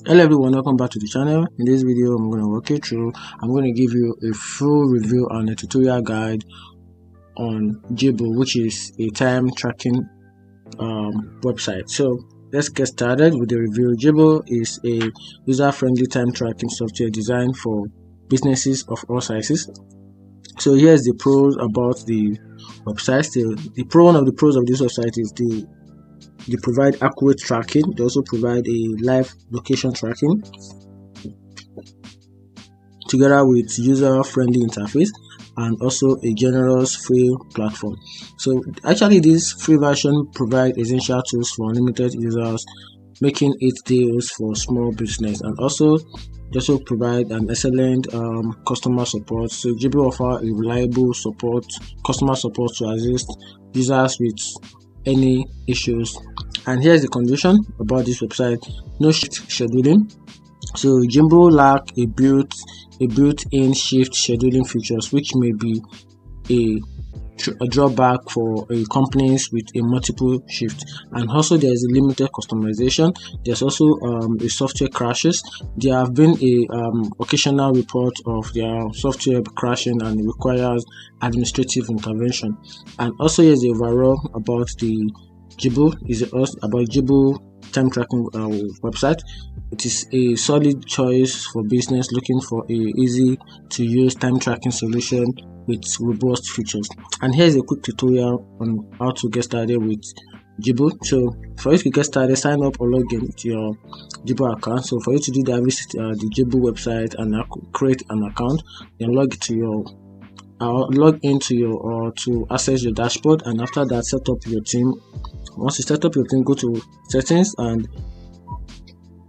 Hello everyone, welcome back to the channel. In this video I'm going to walk you through, I'm going to give you a full review and a tutorial guide on Jibble, which is a time tracking website. So let's get started with the review. Jibble is a user-friendly time tracking software designed for businesses of all sizes. So here's the pros about the website. One of the pros of this website is they provide accurate tracking. They also provide a live location tracking together with user-friendly interface and also a generous free platform. So actually this free version provides essential tools for unlimited users, making it deals for small business, and also they also provide an excellent customer support. So Jibble offer a reliable customer support to assist users with any issues. And here's the condition about this website: no shift scheduling. So Jibble lack a built-in shift scheduling features, which may be a drawback for companies with a multiple shift. And also there's a limited customization. There's also a software crashes. There have been a occasional report of their software crashing, and it requires administrative intervention. And also here's the overall about the Jibble about Jibble time tracking website. It is a solid choice for business looking for a easy to use time tracking solution with robust features. And here's a quick tutorial on how to get started with Jibble. So for you to get started, sign up or log in to your Jibble account. So for you to do that, visit the Jibble website and create an account, then log into your to access your dashboard. And after that, set up your team. Once you set up your team, go to settings and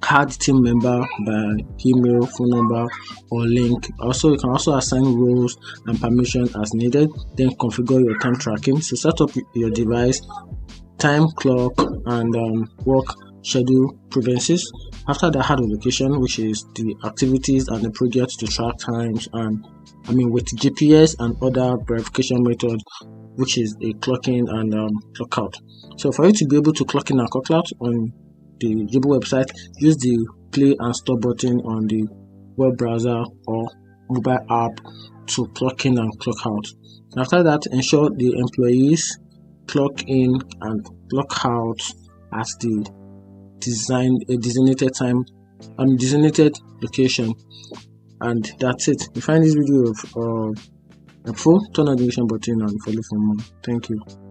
add team member by email, phone number or link. Also, you can also assign roles and permission as needed. Then configure your time tracking. So set up your device, time clock, and work schedule preferences. After that, add a location, which is the activities and the projects to track times, and with GPS and other verification method, which is a clock in and clock out. So for you to be able to clock in and clock out on the Jibble website, use the play and stop button on the web browser or mobile app to clock in and clock out. After that, ensure the employees clock in and clock out at the designated time and designated location. And that's it. If you find this video helpful, turn on the notification button and follow for more. Thank you.